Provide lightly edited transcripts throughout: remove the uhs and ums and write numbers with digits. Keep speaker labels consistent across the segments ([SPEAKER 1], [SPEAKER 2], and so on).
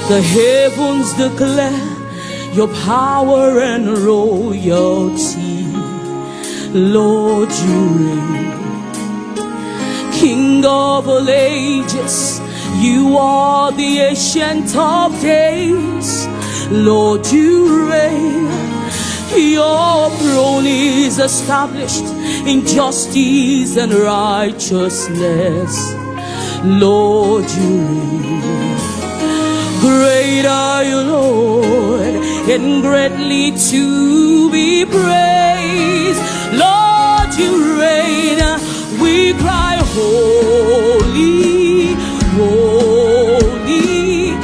[SPEAKER 1] The heavens declare your power and royalty. Lord, you reign. King of all ages, you are the ancient of days. Lord, you reign. Your throne is established in justice and righteousness. Lord, you reign. Great are you, Lord, and greatly to be praised. Lord, you reign. We cry, holy, holy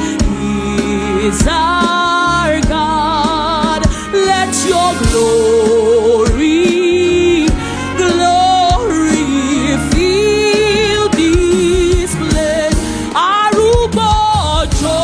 [SPEAKER 1] is our God. Let your glory, glory fill this place. Arubojo.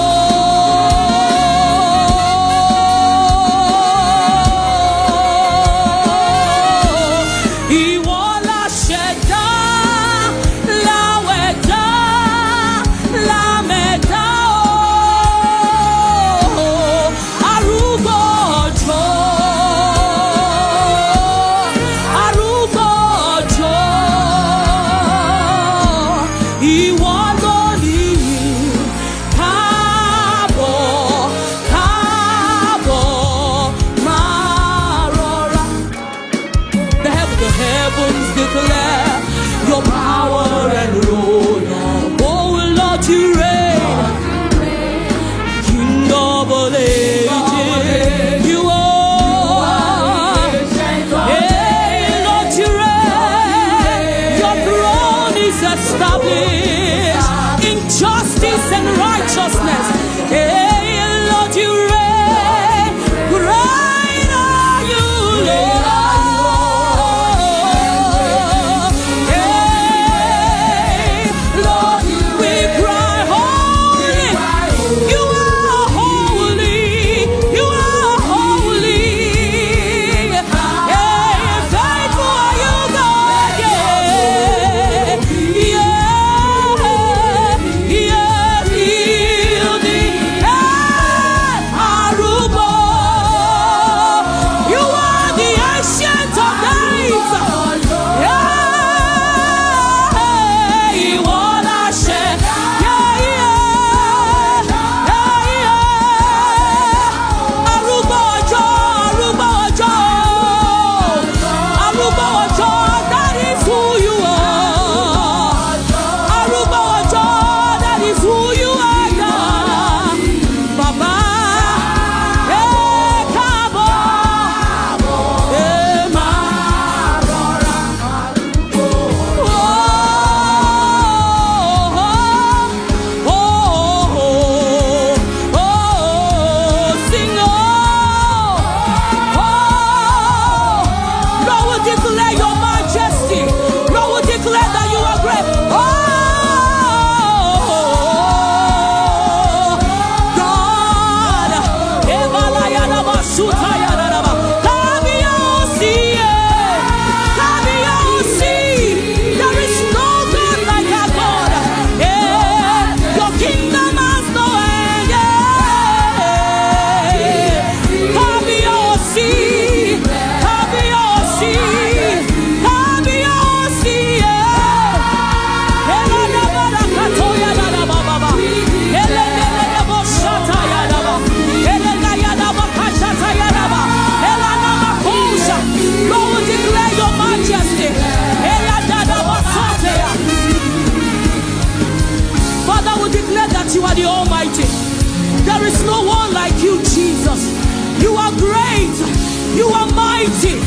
[SPEAKER 2] You are mighty.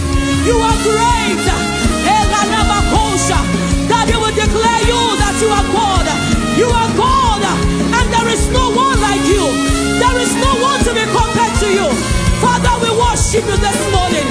[SPEAKER 2] You are great. That they will declare you that you are God. You are God, and there is no one like you. There is no one to be compared to you. Father, we worship you this morning.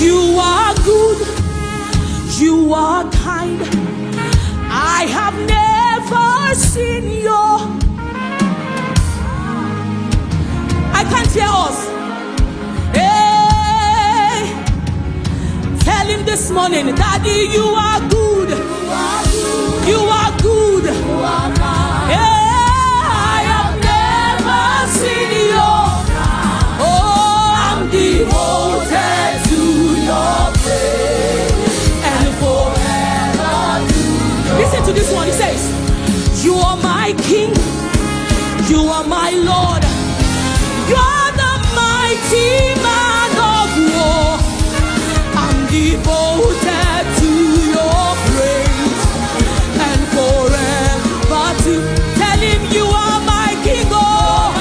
[SPEAKER 2] You are good, you are kind. I have never seen your. I can't hear us. Hey, tell him this morning, Daddy, you are good. You are good. Hey, I have never seen your. Oh, I'm devoted to your praise and forever to your. Listen to this one. He says, you are my King, you are my Lord, you are the mighty man of war. I'm devoted to your praise and forever to tell him you are my King. Oh,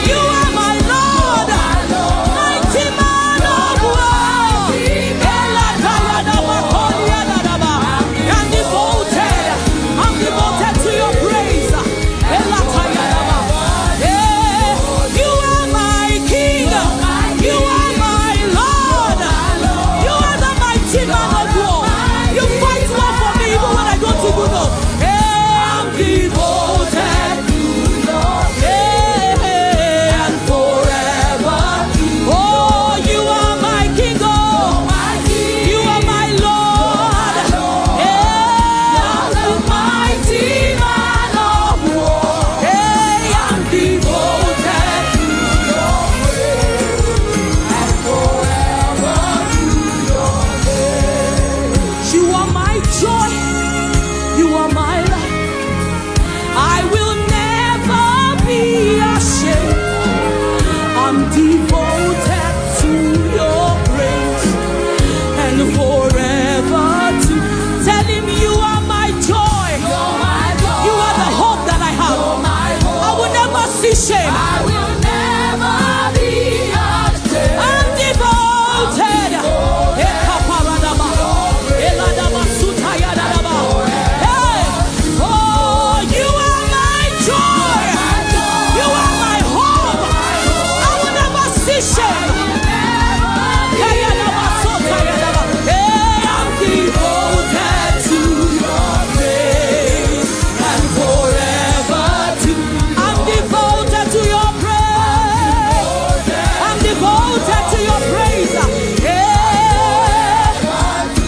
[SPEAKER 2] you are my Lord, mighty man of war. I'm devoted to your praise. You are my King, you are my Lord, you are the mighty man of war. You fight war for me even when I don't even know. I'm devoted to your and forever. Oh, you are my King, oh, you are my Lord, the mighty man of war. I'm devoted to your praise and forever to your name. You are my joy, you are my life. I will never be ashamed. I'm devoted to your praise and forever to tell him you are my joy. You are the hope that I have. I will never see shame. I will never be ashamed. I'm devoted. Hey, oh, you are my joy. You are my hope. I will never see shame. Hey, I'm devoted to your praise and forever to. I'm devoted to your praise. I'm devoted to your praise.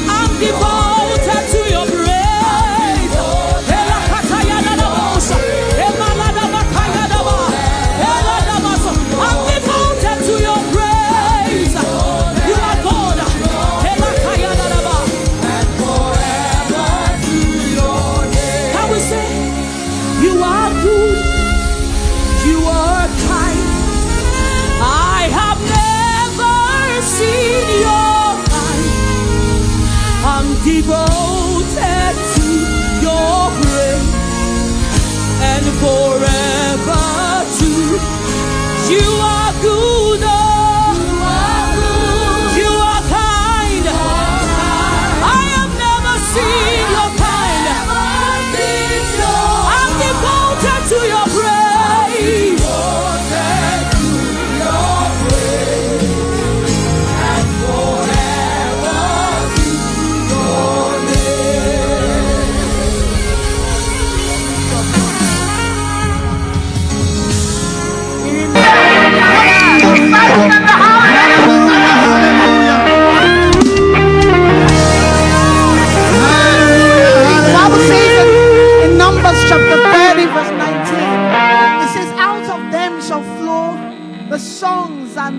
[SPEAKER 2] I'm devoted to your praise. I'm devoted to your praise. You are God. And forever to your name. Can we say, you are good, you are kind. I have never seen your kind. I'm devoted to your praise and forever to. You are good, oh, you are kind. I have never seen your kind. I'm devoted to your praise. And forever to your name.
[SPEAKER 3] The Bible says in Numbers chapter 30 verse 19, it says, out of them shall flow the songs and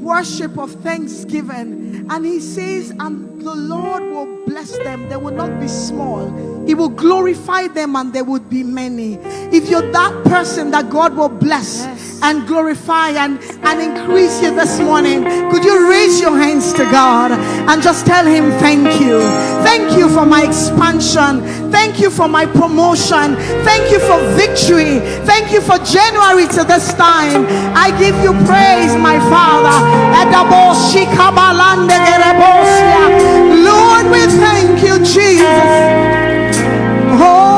[SPEAKER 3] worship of thanksgiving. And he says, and the Lord will bless them. They will not be small. He will glorify them and there would be many. If you're that person that God will bless and glorify and increase you this morning, could you raise your hands to God and just tell him thank you. Thank you for my expansion. Thank you for my promotion. Thank you for victory. Thank you for January to this time. I give you praise, my Father. Lord, we thank you, Jesus. Oh,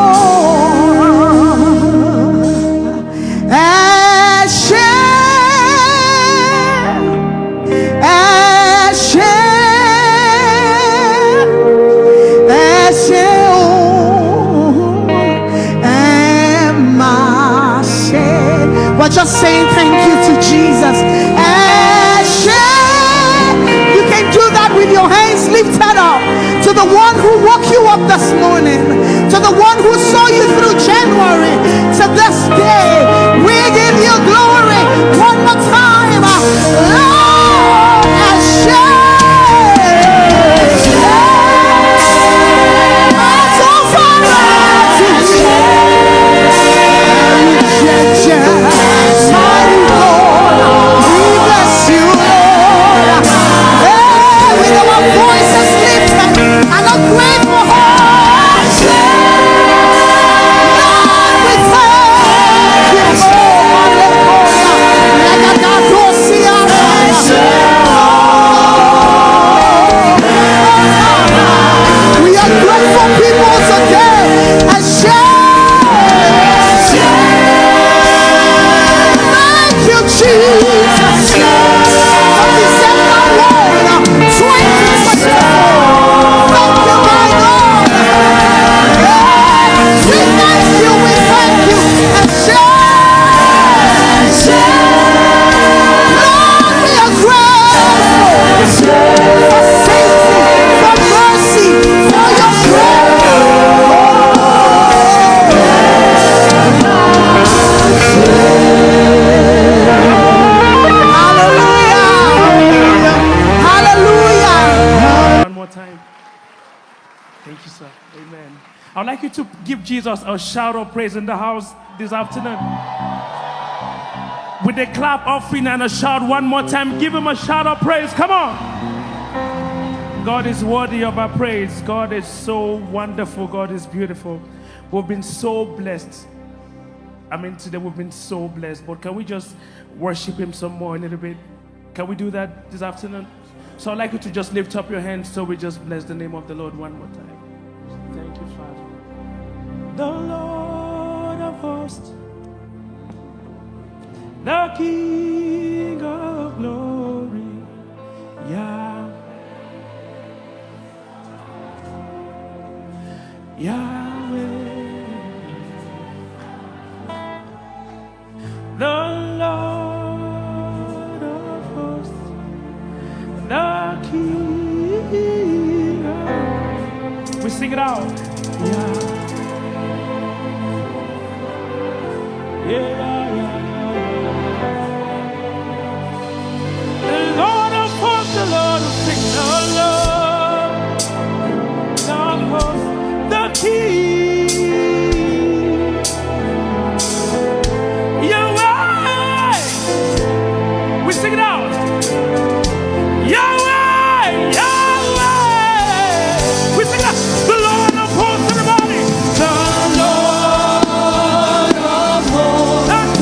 [SPEAKER 3] this morning, to the one who saw you through January to this day. We give you glory one more time. Lord, Hashem.
[SPEAKER 4] I'd like you to give Jesus a shout of praise in the house this afternoon. With a clap offering and a shout one more time, give him a shout of praise. Come on. God is worthy of our praise. God is so wonderful. God is beautiful. We've been so blessed. Today we've been so blessed. But can we just worship him some more a little bit? Can we do that this afternoon? So I'd like you to just lift up your hands so we just bless the name of the Lord one more time. Thank you, Father. The Lord of hosts, the King of glory, Yahweh, the Lord of hosts, the King of... We sing it out. The Lord of hosts, the Lord of sings, the Lord of hosts, the King, Yahweh. We sing it out. Yahweh, Yahweh. We sing it out. The Lord of hosts, everybody. The Lord of hosts.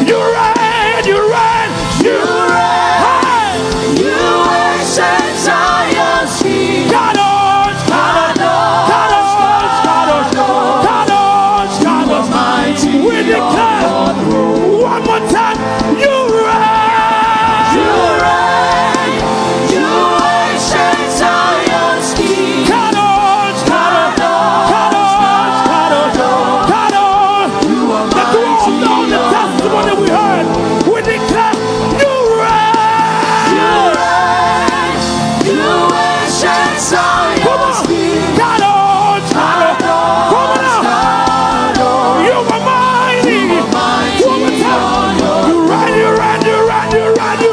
[SPEAKER 4] You reign, you reign, you reign.
[SPEAKER 1] You ancient Zion's King.
[SPEAKER 4] Kadosh, Kadosh, Kadosh, Kadosh, Kadosh, Kadosh.
[SPEAKER 1] Mighty
[SPEAKER 4] We declare one more time, you reign.
[SPEAKER 1] You reign. You ancient Zion's King.
[SPEAKER 4] Kadosh, Kadosh, Kadosh, Kadosh, Kadosh.
[SPEAKER 1] You are
[SPEAKER 4] The throne
[SPEAKER 1] mighty.
[SPEAKER 4] of the testimony we heard. We declare you reign.
[SPEAKER 1] You reign. You ancient Zion's King.
[SPEAKER 4] Kadosh, Kadosh. Come on now. You are mighty.
[SPEAKER 1] Mighty.
[SPEAKER 4] One more time. You reign, you reign, you reign, you reign, you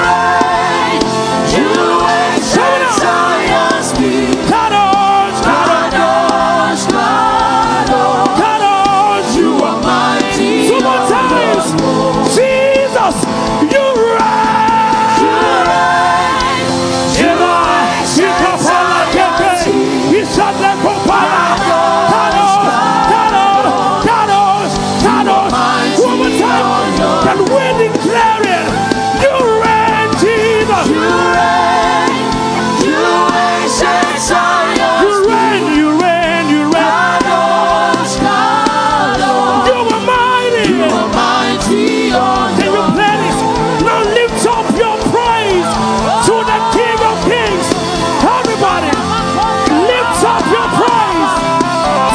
[SPEAKER 4] reign.
[SPEAKER 1] You ancient Zion's King.
[SPEAKER 4] Kadosh, Kadosh,
[SPEAKER 1] Kadosh, Kadosh.
[SPEAKER 4] Kadosh.
[SPEAKER 1] You are mighty.
[SPEAKER 4] Two more times. Jesus, you reign.
[SPEAKER 1] You reign. You
[SPEAKER 4] One more time. Can we declare it? You reign, Jesus.
[SPEAKER 1] You reign. You ancient Zion's
[SPEAKER 4] You reign, you reign, you reign.
[SPEAKER 1] Kadosh, Kadosh.
[SPEAKER 4] You are mighty.
[SPEAKER 1] You are mighty on
[SPEAKER 4] Can you play this? Now lift up your praise to the King of Kings. Everybody, lift up your praise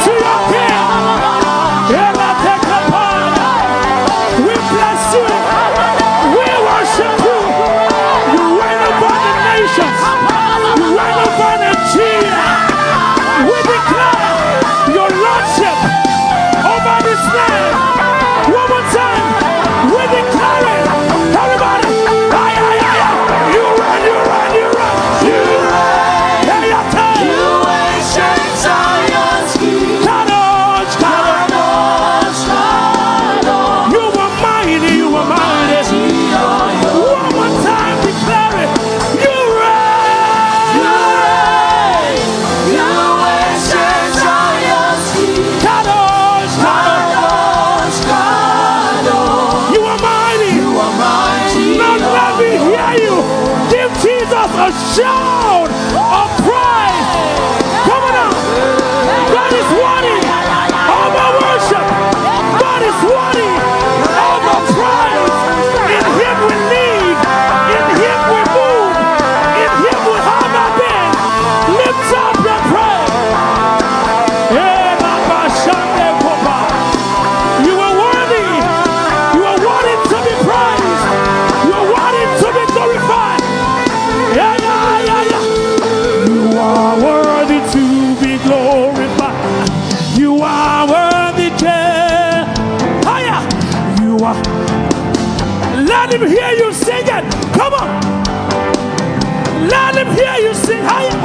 [SPEAKER 4] to your King. We bless you. We worship you. You reign over the nations. You reign over Nigeria. We declare your lordship over this land. One more time. We declare it. Everybody. Aye, aye, aye, aye. You reign, you reign, you reign. You reign. Hey, your time.
[SPEAKER 1] You ancient Zion's King.
[SPEAKER 4] Kadosh, Kadosh.
[SPEAKER 1] Kadosh, Kadosh.
[SPEAKER 4] You are mighty, you are mighty. One more time, declare it. You reign.
[SPEAKER 1] You reign. You ancient Zion's King.
[SPEAKER 4] Kadosh, Kadosh.
[SPEAKER 1] Kadosh, Kadosh.
[SPEAKER 4] You are mighty.
[SPEAKER 1] You are mighty.
[SPEAKER 4] Now let me hear you. Give Jesus a shout of praise. Come on now. God is worthy of our worship. God is worthy of our praise. In Him we live. In Him we move. In Him we have our being. Lift up your praise. You are worthy. You are worthy to be praised. You are worthy to be glorified. Yeah, yeah, yeah, yeah. You are worthy to be glorified. You are worthy to. Higher. You are. Let him hear you sing it. Come on. Let him hear you sing higher.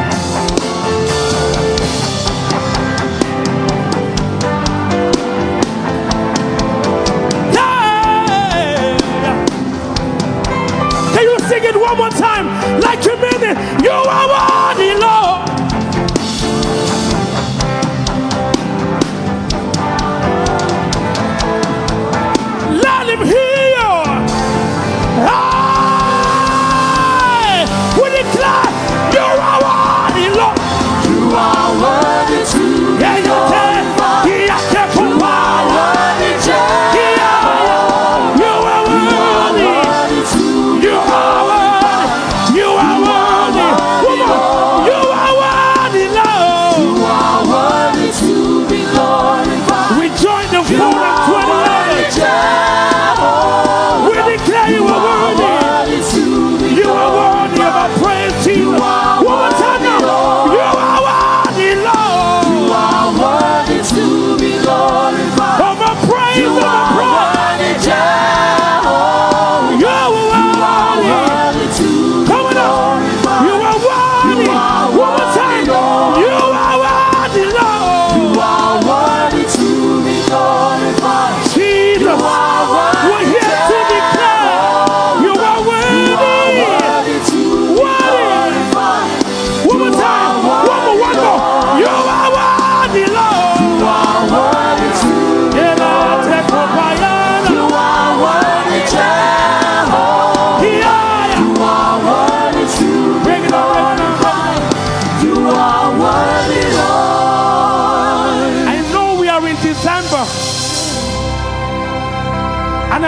[SPEAKER 4] Can you sing it one more time? Like you mean it. You are worthy, Lord. Let him hear you. Hey! We declare you are worthy, Lord.
[SPEAKER 1] You are worthy to be
[SPEAKER 4] Yeah, you can.
[SPEAKER 1] glorified. You are worthy, Jehovah.
[SPEAKER 4] You are worthy.
[SPEAKER 1] Worthy to be
[SPEAKER 4] You are worthy. You are worthy. Come on.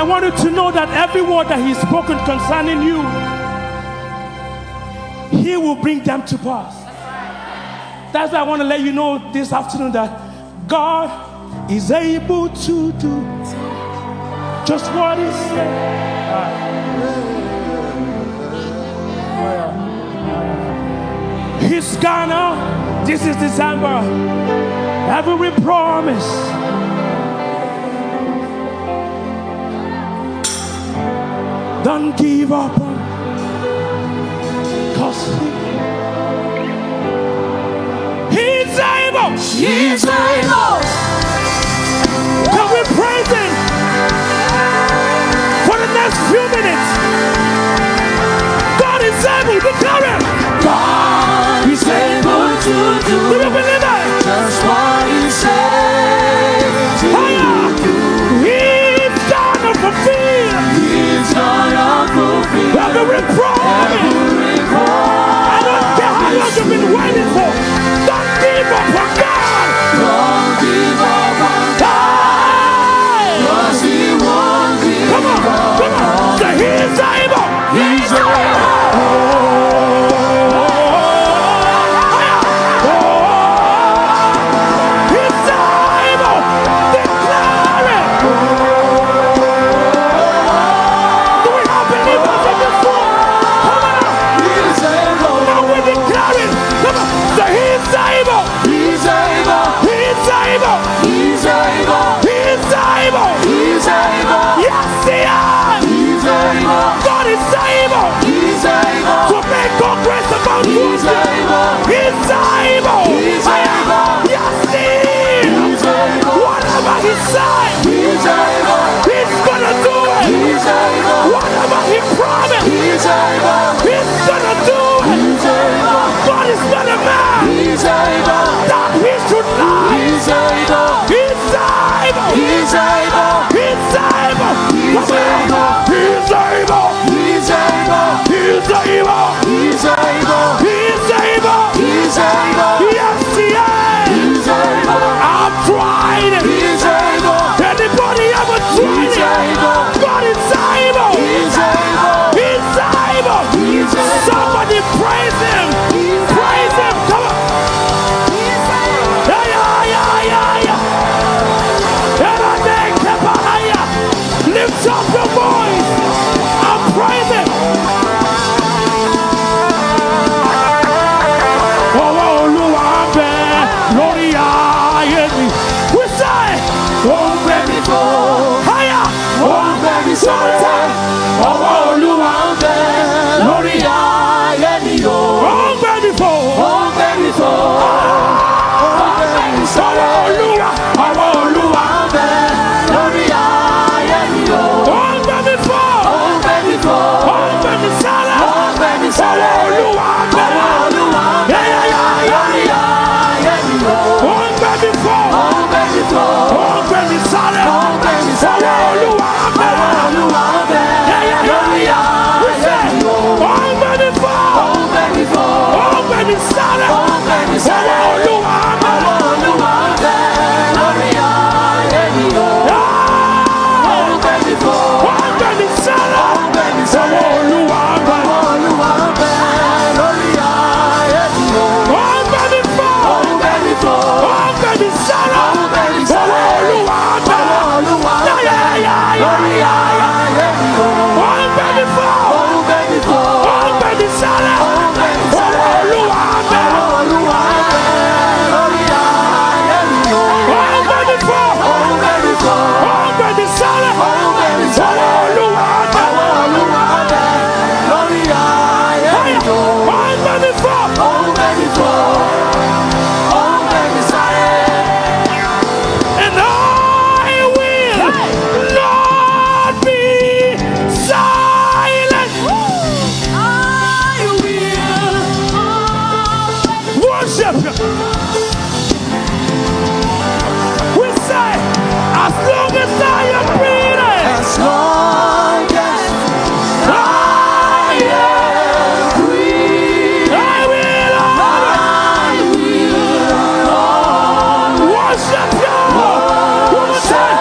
[SPEAKER 4] I want you to know that every word that He's spoken concerning you, He will bring them to pass. That's why I want to let you know this afternoon that God is able to do just what He said. He's gonna, this is December, every promise. Don't give up on, 'cause He's able.
[SPEAKER 1] He's able.
[SPEAKER 4] Can we praise Him for the next few minutes? God is able. Declare it.
[SPEAKER 1] God is able to
[SPEAKER 4] Do you
[SPEAKER 1] do
[SPEAKER 4] believe it?
[SPEAKER 1] just what He said to do.
[SPEAKER 4] He's gonna fulfill
[SPEAKER 1] He's gonna fulfill
[SPEAKER 4] every promise.
[SPEAKER 1] every
[SPEAKER 4] I
[SPEAKER 1] promise.
[SPEAKER 4] don't care how long you've been waiting for. Don't give up on God.
[SPEAKER 1] Don't give up on
[SPEAKER 4] Hey!
[SPEAKER 1] 'cause He won't give
[SPEAKER 4] Come on,
[SPEAKER 1] up.
[SPEAKER 4] come on. Say He's able.
[SPEAKER 1] He's able.
[SPEAKER 4] He's able. Declare it. Do we have believers in this room? Come on.
[SPEAKER 1] He's able.
[SPEAKER 4] Now we declare it. Come on. Say He's able.
[SPEAKER 1] He's able.
[SPEAKER 4] He's able.
[SPEAKER 1] He's able.
[SPEAKER 4] He's able.
[SPEAKER 1] He's able.
[SPEAKER 4] Yes, He is.
[SPEAKER 1] He's able.
[SPEAKER 4] God is able
[SPEAKER 1] He's able.
[SPEAKER 4] to make all grace about
[SPEAKER 1] He's
[SPEAKER 4] you.
[SPEAKER 1] able.
[SPEAKER 4] He's able.
[SPEAKER 1] He's able.
[SPEAKER 4] Yes, He is.
[SPEAKER 1] He's able.
[SPEAKER 4] Whatever He said,
[SPEAKER 1] He's able.
[SPEAKER 4] He's gonna do it.
[SPEAKER 1] He's able.
[SPEAKER 4] Whatever He promised,
[SPEAKER 1] He's able.
[SPEAKER 4] He's gonna do it.
[SPEAKER 1] He's able.
[SPEAKER 4] God is not a man
[SPEAKER 1] He's able.
[SPEAKER 4] that He should lie.
[SPEAKER 1] He's able.
[SPEAKER 4] He's able.
[SPEAKER 1] He's able.
[SPEAKER 4] He's able.
[SPEAKER 1] He's able.
[SPEAKER 4] He's able.
[SPEAKER 1] He's able.
[SPEAKER 4] He's able.
[SPEAKER 1] He's able.
[SPEAKER 4] He's able.
[SPEAKER 1] He's able.
[SPEAKER 4] Yes, He is.
[SPEAKER 1] He's able.
[SPEAKER 4] I've tried it.
[SPEAKER 1] He's able.
[SPEAKER 4] Anybody ever tried
[SPEAKER 1] He's
[SPEAKER 4] it?
[SPEAKER 1] able.
[SPEAKER 4] God is able.
[SPEAKER 1] He's able.
[SPEAKER 4] He's able.
[SPEAKER 1] He's able.
[SPEAKER 4] Somebody praise Him. Praise Him. Come on. Yeah, yeah, yeah, yeah, yeah. Lift up your voice and praise Him. Oh, Olúwa ń bẹ lórí ayé mi. We say,
[SPEAKER 1] Ó ń gbé mi fò.
[SPEAKER 4] higher.
[SPEAKER 1] Ó ń gbé mi sókè. Ọwọ́ Olúwa ń bẹ lórí ayé mi o.
[SPEAKER 4] Ó ń gbé mi fò.
[SPEAKER 1] Ó ń gbé mi fò. Ó ń gbé mi sókè. Ọwọ́ Olúwa ń bẹ lórí ayé mi o.
[SPEAKER 4] Ó ń gbé mi fò.
[SPEAKER 1] Ó ń gbé mi fò.
[SPEAKER 4] Ó ń gbé mi sálẹ̀.
[SPEAKER 1] Ó ń gbé mi sókè.
[SPEAKER 4] Ọwọ́ Olúwa ń bẹ.
[SPEAKER 1] Ọwọ́ Olúwa ń bẹ
[SPEAKER 4] Yeah, yeah, yeah, yeah.
[SPEAKER 1] lórí ayé mi o.
[SPEAKER 4] Ó ń gbé mi fò.
[SPEAKER 1] Ó ń gbé mi fò.
[SPEAKER 4] Ó ń gbé mi sálẹ̀.
[SPEAKER 1] Ó ń gbé mi sókè.
[SPEAKER 4] Ọwọ́ Olúwa ń bẹ.
[SPEAKER 1] Ọwọ́ Olúwa ń bẹ
[SPEAKER 4] Yeah, yeah, yeah,
[SPEAKER 1] lórí
[SPEAKER 4] yeah. We
[SPEAKER 1] ayé
[SPEAKER 4] say,
[SPEAKER 1] mi o.
[SPEAKER 4] ó ń gbé mi fò.
[SPEAKER 1] Ó ń gbé mi fò.
[SPEAKER 4] Ó ń gbé mi sálẹ̀.
[SPEAKER 1] Ó ń gbé mi sókè.
[SPEAKER 4] Ọwọ́ Olúwa ń bẹ.
[SPEAKER 1] Ọwọ́ Olúwa ń bẹ lórí ayé mi o. Ó ń gbé mi fò.
[SPEAKER 4] Ó ń gbé mi sálẹ̀.
[SPEAKER 1] Ó ń gbé mi sókè.
[SPEAKER 4] Ọwọ́ Olúwa ń bẹ.
[SPEAKER 1] Ọwọ́ Olúwa ń bẹ lórí ayé mi o.
[SPEAKER 4] Ó ń gbé mi fò.
[SPEAKER 1] Ó ń gbé mi fò.
[SPEAKER 4] Ó ń gbé mi sálẹ̀.
[SPEAKER 1] Ó ń gbé mi sókè.
[SPEAKER 4] Ọwọ́ Olúwa ń bẹ.
[SPEAKER 1] Ọwọ́ Olúwa ń
[SPEAKER 4] Yeah,
[SPEAKER 1] bẹ
[SPEAKER 4] yeah, yeah, yeah,
[SPEAKER 1] lórí
[SPEAKER 4] yeah.
[SPEAKER 1] ayé mi o.
[SPEAKER 4] Ó ń gbé mi fò.
[SPEAKER 1] Ó ń gbé mi fò.
[SPEAKER 4] Ó ń gbé mi sálẹ̀.
[SPEAKER 1] Ó ń gbé mi sókè.
[SPEAKER 4] Ọwọ́ Olúwa ń bẹ.
[SPEAKER 1] Ọwọ́ Olúwa ń bẹ lórí ayé mi o.
[SPEAKER 4] Ó ń gbé mi fò.
[SPEAKER 1] Ó ń gbé mi fò.
[SPEAKER 4] Ó ń gbé mi sálẹ̀.
[SPEAKER 1] Ó ń gbé mi sókè.
[SPEAKER 4] Ọwọ́ Olúwa ń bẹ.
[SPEAKER 1] Ọwọ́ Olúwa ń bẹ lórí ayé mi o.
[SPEAKER 4] Ó ń gbé mi fò.
[SPEAKER 1] Ó ń gbé mi fò. Ó ń gbé mi sáré.
[SPEAKER 4] And I will not be silent.
[SPEAKER 2] I will
[SPEAKER 4] Worship. We say, as long as I am breathing,
[SPEAKER 1] As long as I am breathing,
[SPEAKER 4] I will worship you. Worship.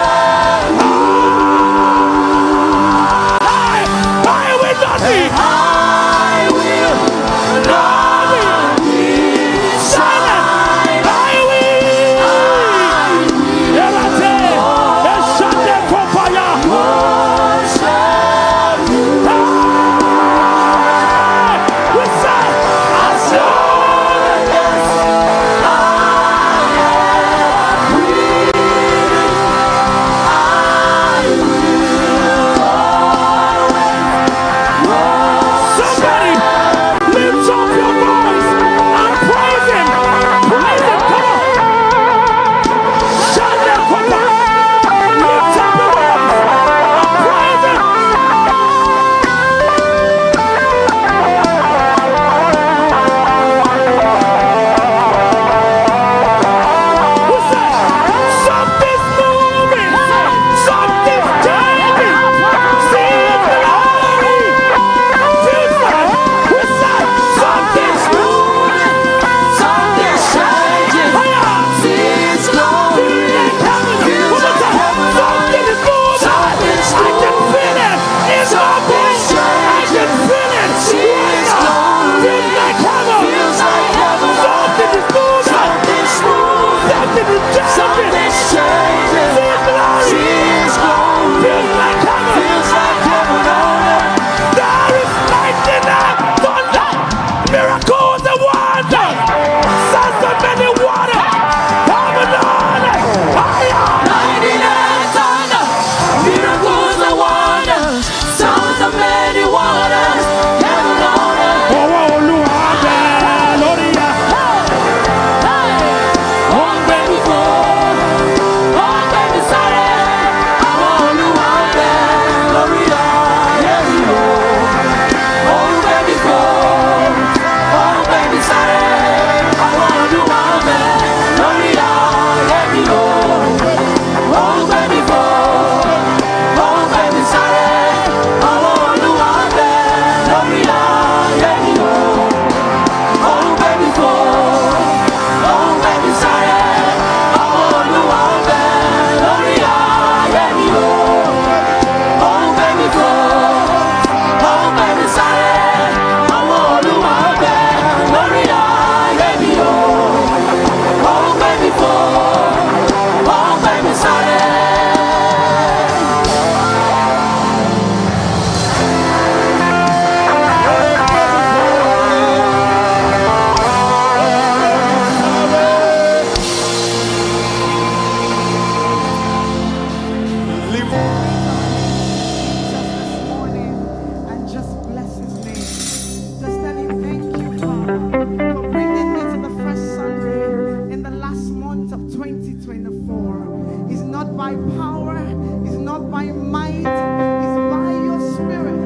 [SPEAKER 3] for bringing me to the first Sunday in the last month of 2024. It's not by power, it's not by might, it's by your spirit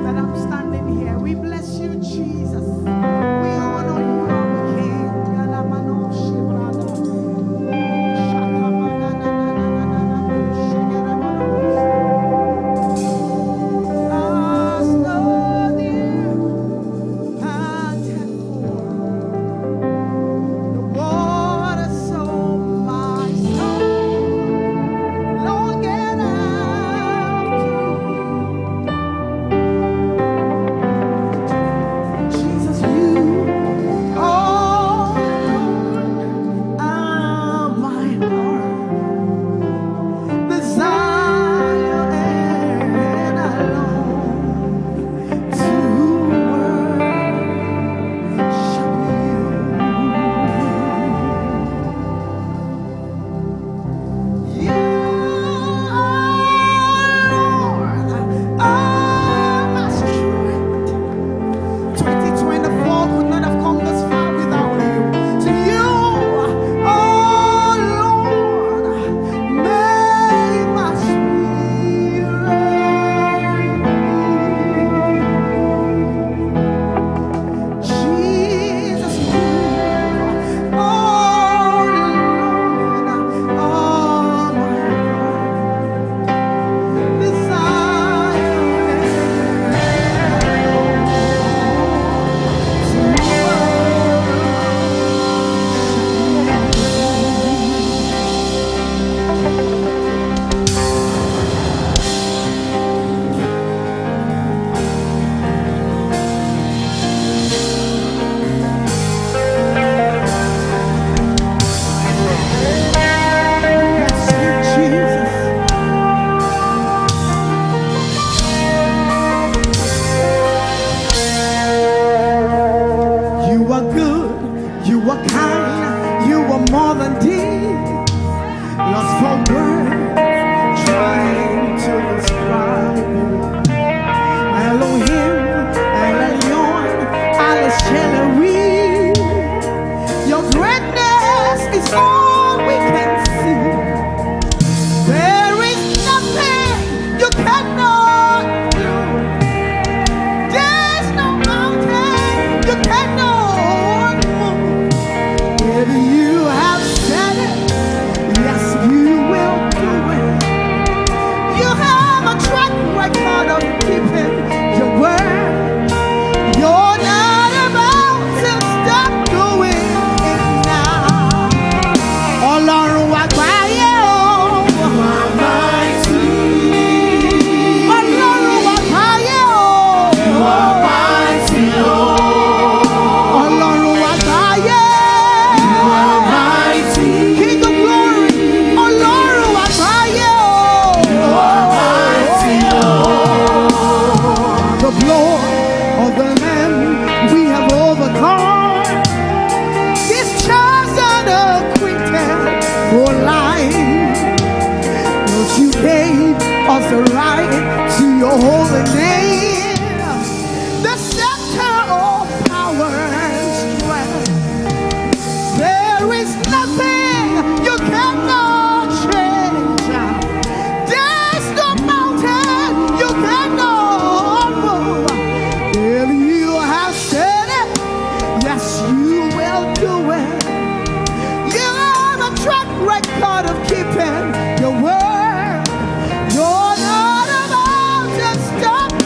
[SPEAKER 3] that I'm standing here. We bless you, Jesus. We honor you, our King. Keeping your word, you're not about to stop.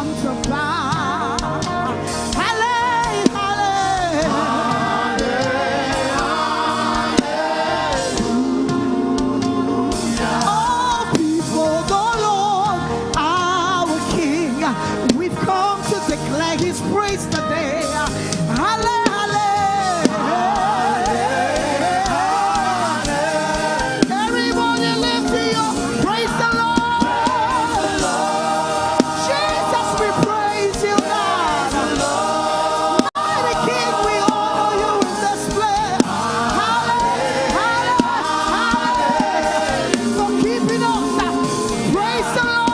[SPEAKER 3] come to pass. Praise today. Everybody lift it up. Praise the Lord. Jesus, we praise you, God. Mighty King, we honor you in this place. For keeping us. Praise the Lord.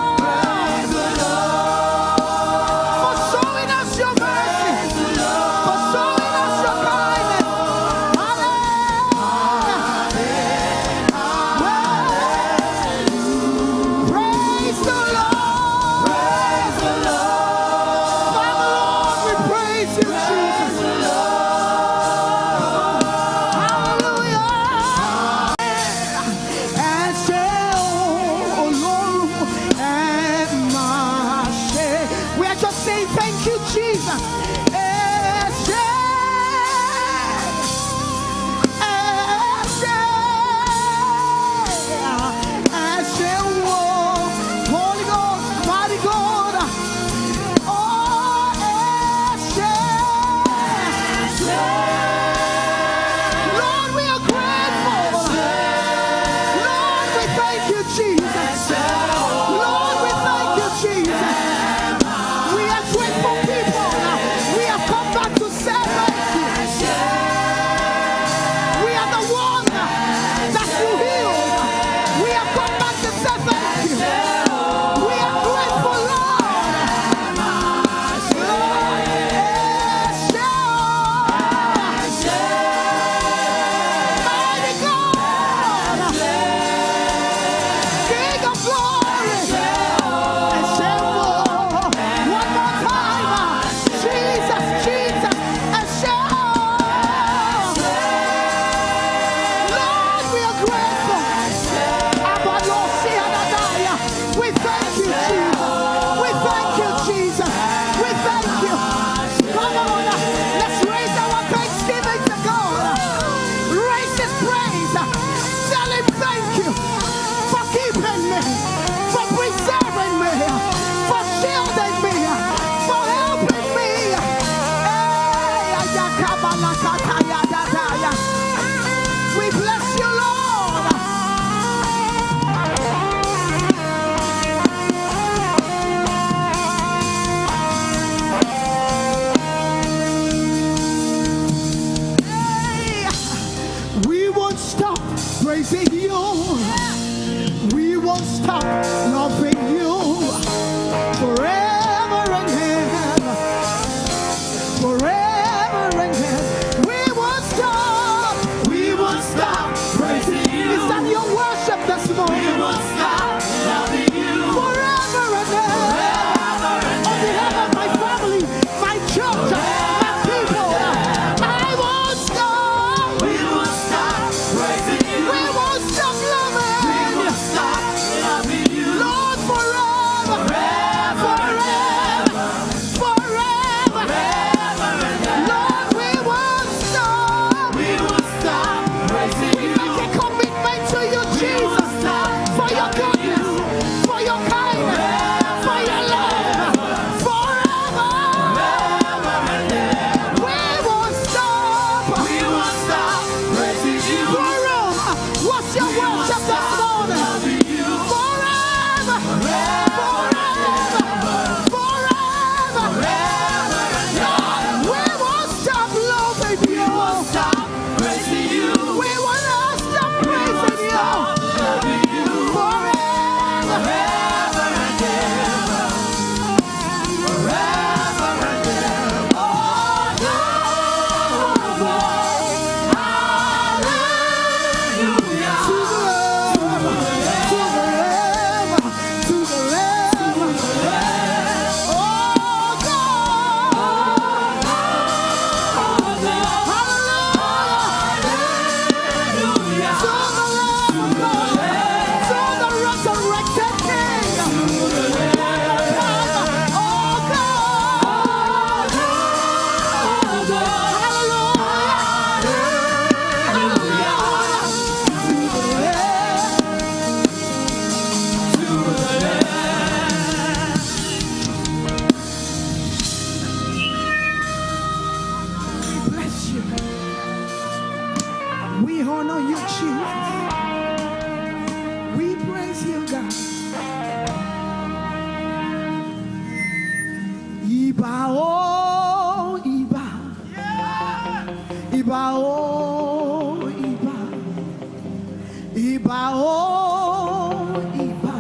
[SPEAKER 3] you, God. Iba, oh, Iba. Iba, oh, Iba. Iba, oh, Iba.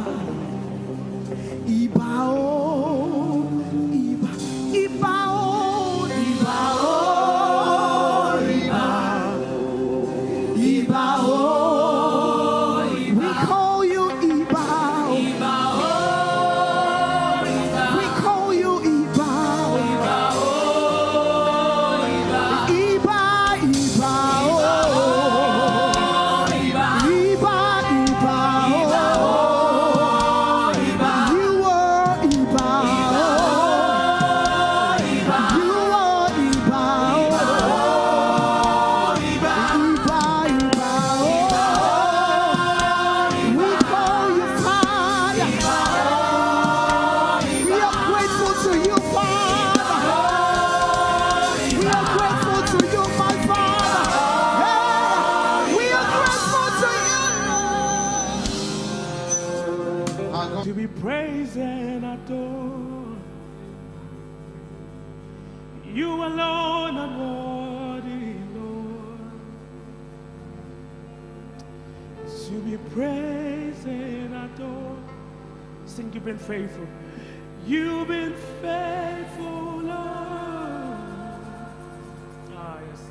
[SPEAKER 3] Iba, oh, Iba. Iba, oh, Iba, oh, Iba. Iba, oh, Iba. We call you Iba. Iba, oh, Iba. We call you Iba. Iba, oh, Iba. Iba, Iba, oh. Iba, Iba, oh. Iba. You are Iba. Iba. You are Iba. Iba, Iba, oh. We call you Father. We are grateful to you, Father. We are grateful to you, my Father. Yeah. We are grateful to you.
[SPEAKER 4] To be praised and adored. You alone are worthy, Lord. To be praised and adored. Sing, you've been faithful. You've been faithful, Lord. Ah, yes.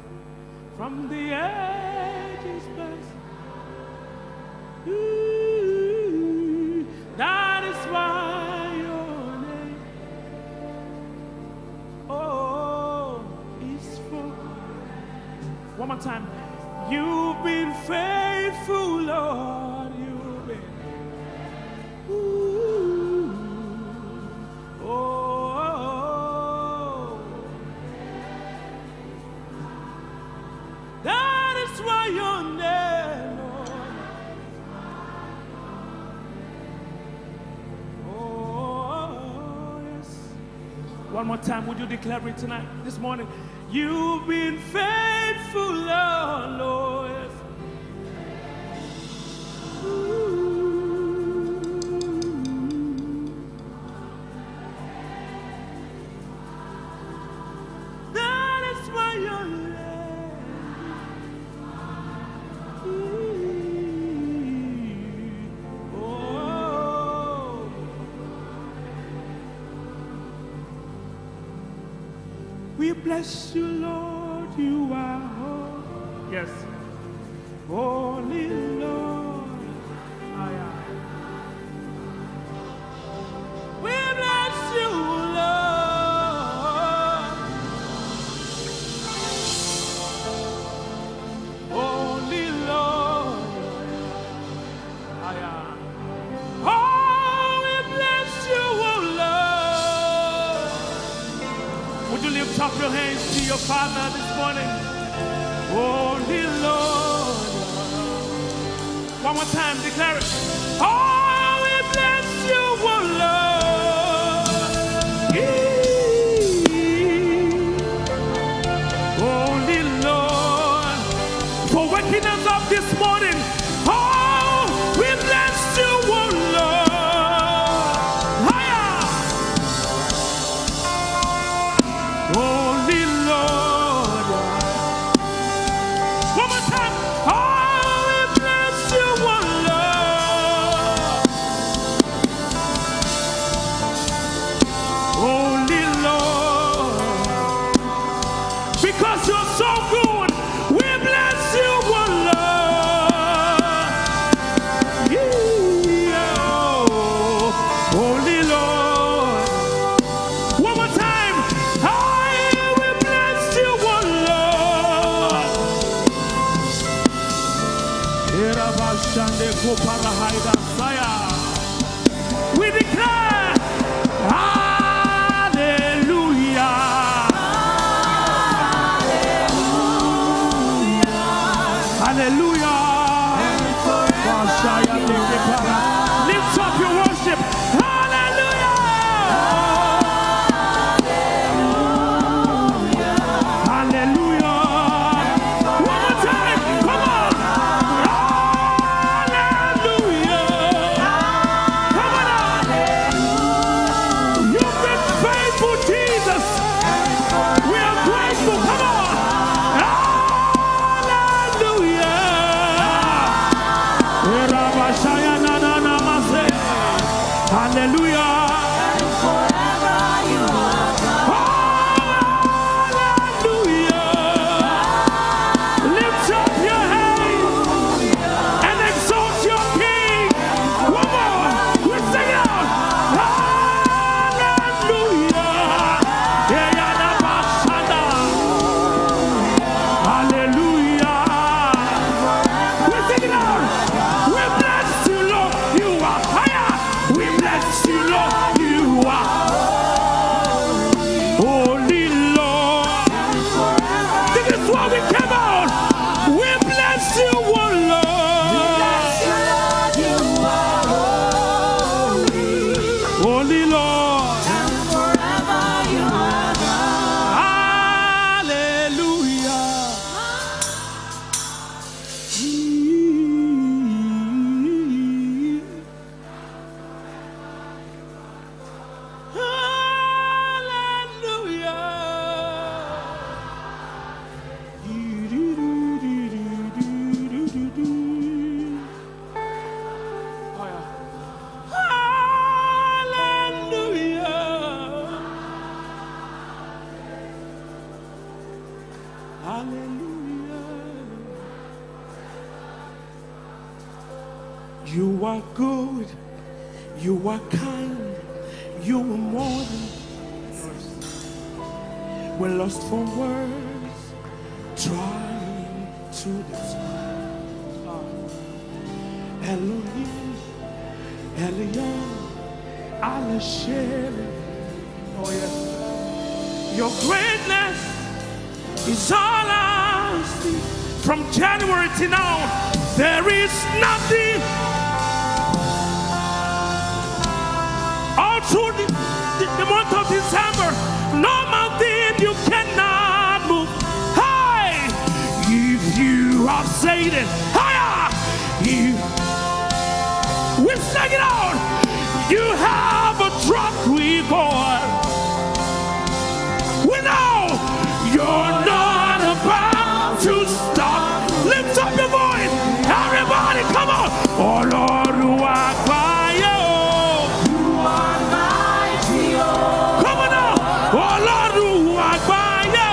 [SPEAKER 4] From the ages past. Ooh, that is why your name, oh, is for. One more time. You've been faithful, Lord. You've been. Ooh, oh, that is why your name, Lord. Oh, yes. One more time, would you declare it tonight, this morning? You've been faithful, Lord, Lord. Yes. Ooh. That is why you're oh. We bless you, Lord, you are holy. Yes. Holy Lord. We bless you, Lord. Holy Lord. Oh, we bless you, oh Lord. Would you lift up your hands to your Father this morning? Holy Lord. One more time, declare it. Oh, we bless you, oh Lord. Holy Lord. For waking us up this morning. Oh, we bless you, oh Lord. Higher. Holy Lord. One more time. Oh, we bless you, oh Lord. Holy Lord. Because you're so good, we bless you, oh Lord. Yeah. Holy Lord. One more time. I will bless you, oh Lord. We declare, hallelujah. Hallelujah. Lift up your worship. Hallelujah. Hallelujah. One more time. Come on. Hallelujah. You are good, you are kind, you are more than we're lost for words, trying to describe. Elohim, Elion, Alashem. Oh yes. Your greatness is all I see. From January to now, there is nothing. All through the month of December, no mountain you cannot move. Hey, if you have said it, higher, we sing it out. You have a track record. We know you're not about to stop. Lift up your voice, everybody, come on. Oh Lord, you are fire. You are mighty. Come on now. Oh Lord, you are fire.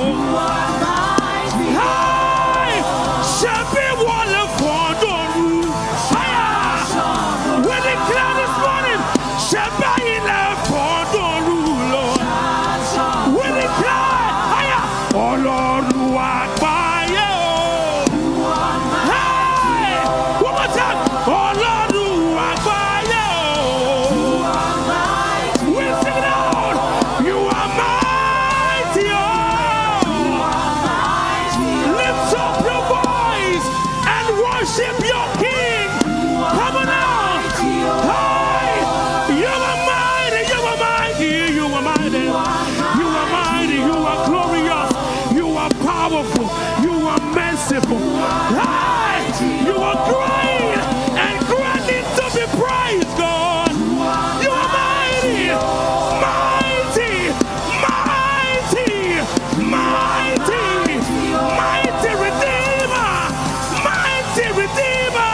[SPEAKER 4] You are mighty. Hey, Shepherd, wonderful, don't you? We declare this morning, Shepherd, in love for don't you, Lord. We declare, oh Lord, you are fire. You are merciful. Hey, you are great and greatly to be praised, God. You are mighty, mighty, mighty, mighty, mighty Redeemer, mighty Redeemer.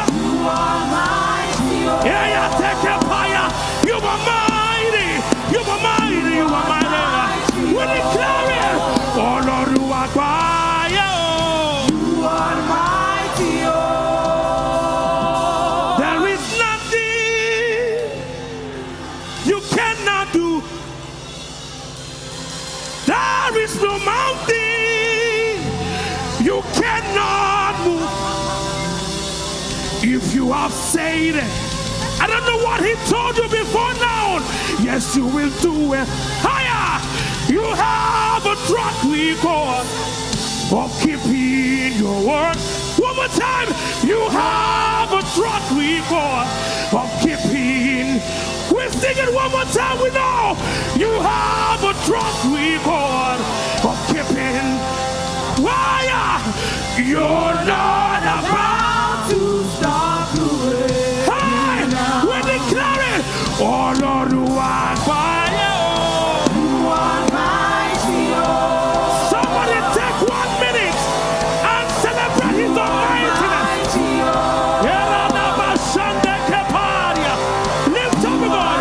[SPEAKER 4] Yeah, yeah, take a fire. You are mighty, you are mighty, you are mighty. We declare it. Oh Lord, you are God. No mountain you cannot move. If you have said it, I don't know what he told you before now. Yes, you will do it. Higher, you have a track record of keeping your word. One more time, you have a track record of keeping. We sing it one more time. We know you have a track record of keeping. Why? You're not about to stop doing. Hey, we declare it. Oh Lord, you are fire. You are mighty. Somebody take 1 minute and celebrate his almightiness. Lift up your voice.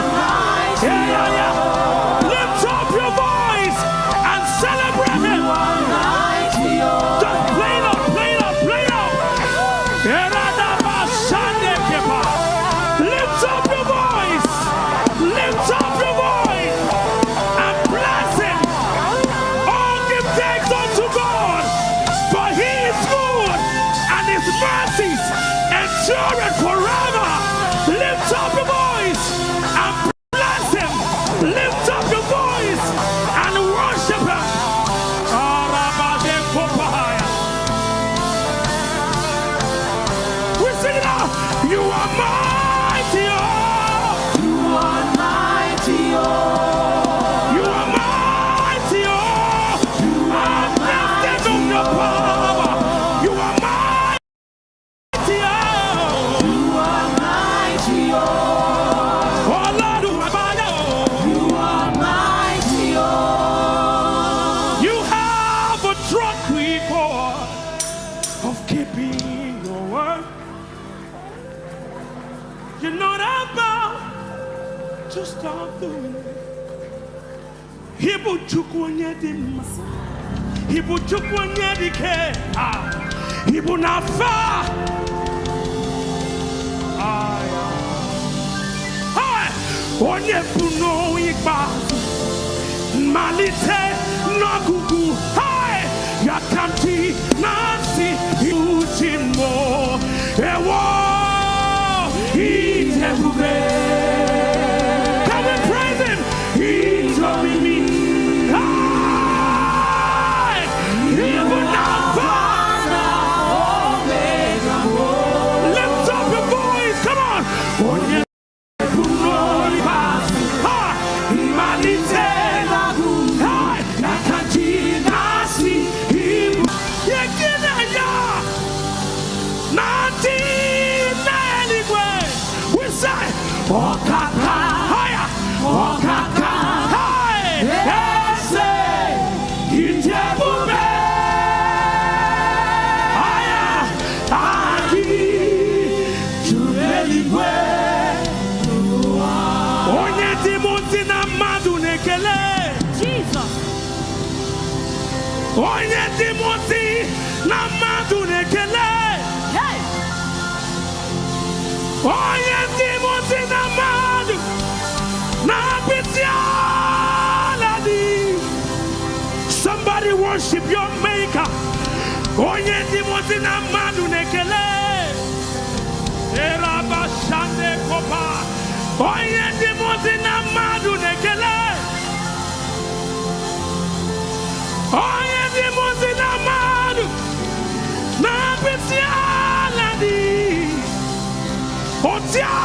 [SPEAKER 4] to stop doing it. Hibu chukwenye dim. Hibu chukwenye dike. Hibu nafa. Onye puno ikba. Malite no gugu. Yakanti nasi uchimo. Ewo. He's everywhere. Can we praise him? He's loving me. Even now, Father, Omega. Lift up your voice. Come on. Onye Timothy na madu nekele. Onye Timothy na madu na bitialadi. Somebody worship your maker. Onye Timothy na madu nekele. Eraba shande kopa. Onye Timothy na madu nekele. Onye Timothy na madu na bitialadi. Otia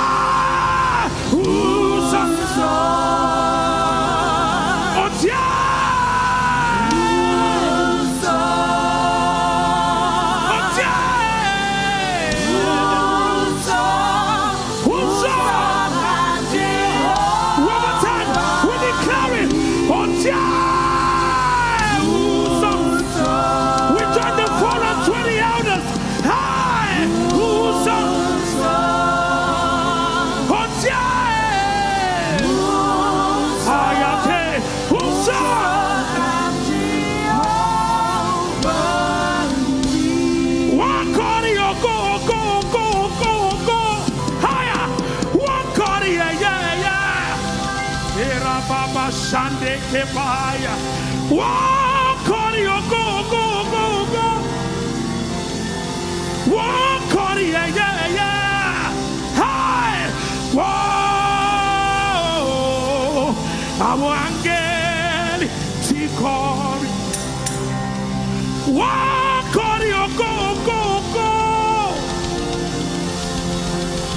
[SPEAKER 4] usanso. Otia usanso. Otia usanso. One more time, we declare it. Otia. We join the 420 elders. Hi! Shande kebaya, walk on your go. Walk on yeah. Hi, whoa, our angel, tikori. Walk on your go.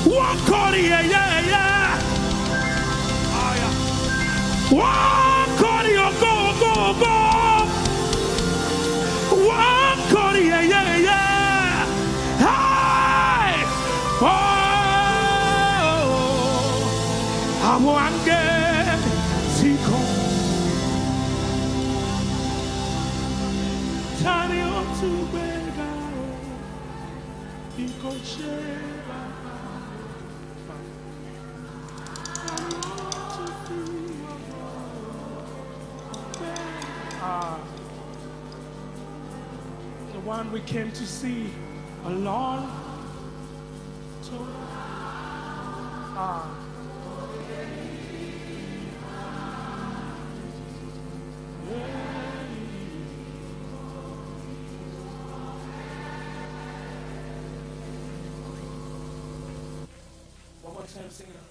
[SPEAKER 4] Walk on yeah. Walk on your go. Walk on yeah. Hi. Oh, I'm one get Zico. Tani on to bega. Inko sheba. The one we came to see alone. One more time, sing it out.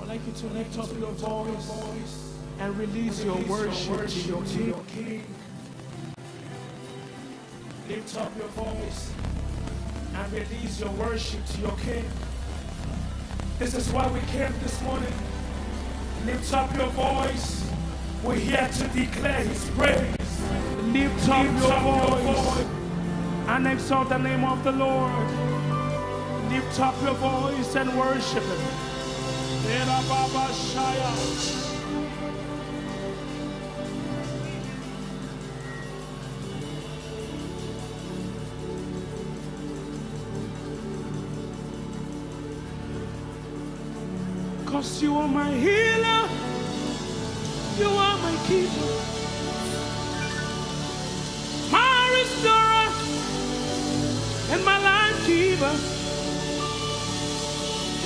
[SPEAKER 4] I'd like you to lift up your voice and release your worship to your King. Lift up your voice and release your worship to your King. This is why we came this morning. Lift up your voice. We're here to declare His praise. Lift up your voice and exalt the name of the Lord. Lift up your voice and worship Him. Cause you are my healer, you are my keeper, my restorer, and my life giver.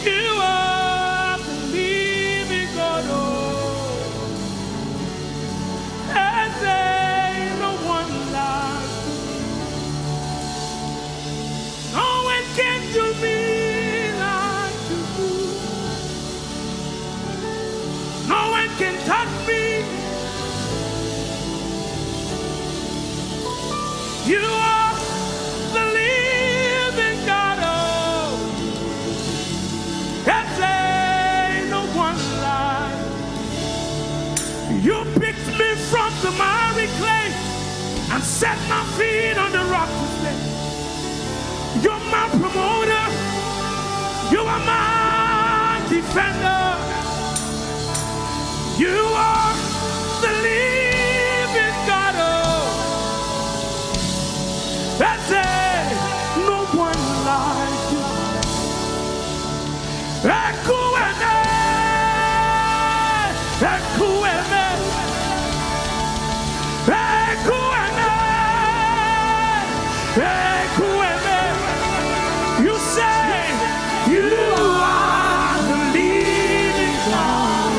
[SPEAKER 4] You are the living God, oh, and there ain't no one like you. No one can do me like you do. No one can touch me. You are the living God, oh, and there ain't no one like you. Picked me from the miry clay and set my feet on the rock to stay. You're my promoter, you are my defender. You are the living God, oh, and there no one like you. Ekueme, ekueme, ekueme, ekueme. You say you are the living God.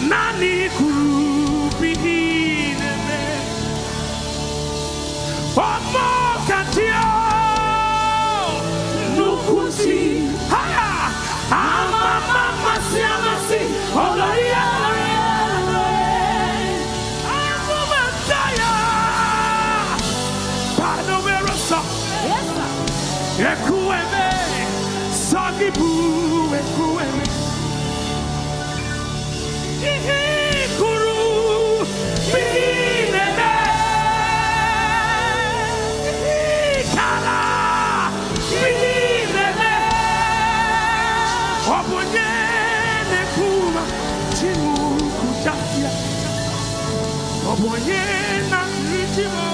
[SPEAKER 4] Nani kurubi ineme, omo katio, nukusi, haya, ama mama si amasi, oloya, amumataya, pano verosa, ekueme, sagibu, ekueme. Waboyena Ritimo.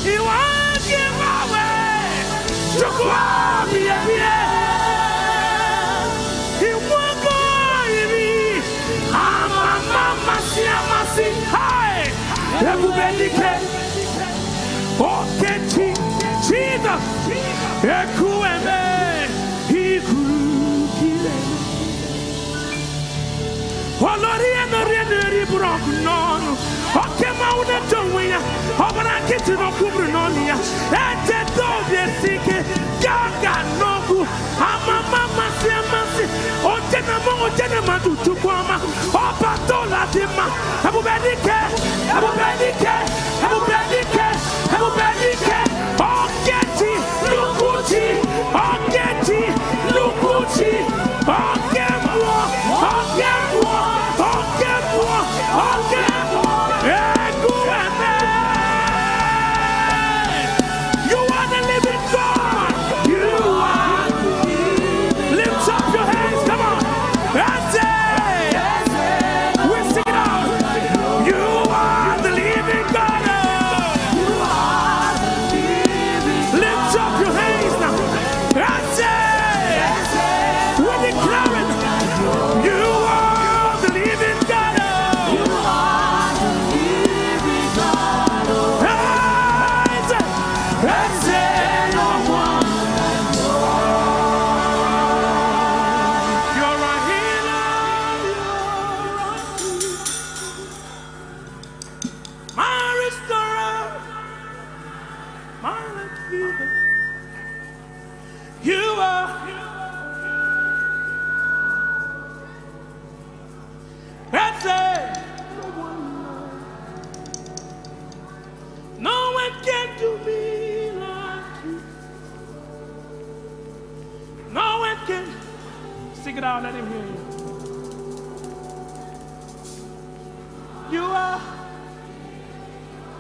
[SPEAKER 4] You want give away. Chukwabi Abie. You want go Ibi. Mama Siamasi. Hi. Everybody can. Okay, Jesus. Ekueme. Olori brok non. Okay, mauna tonya. Obara kitu no kubru nonia. Ete do besike. Gaga nogu. Mama siamasi. Ojena madu tukwama. Oba dola dima. Ebubedike. Oketi lukuti. You are the living God. You are. Lift up your hands. Come on. That's it. We sing it out. You are the living God. Lift up your hands now. That's it. We declare it. You are the living God. You are the living God. That's it. No one You're a healer. My restorer. My healer. You are. That's it. No one can do me like you. No one can. Sing it out, let him hear you.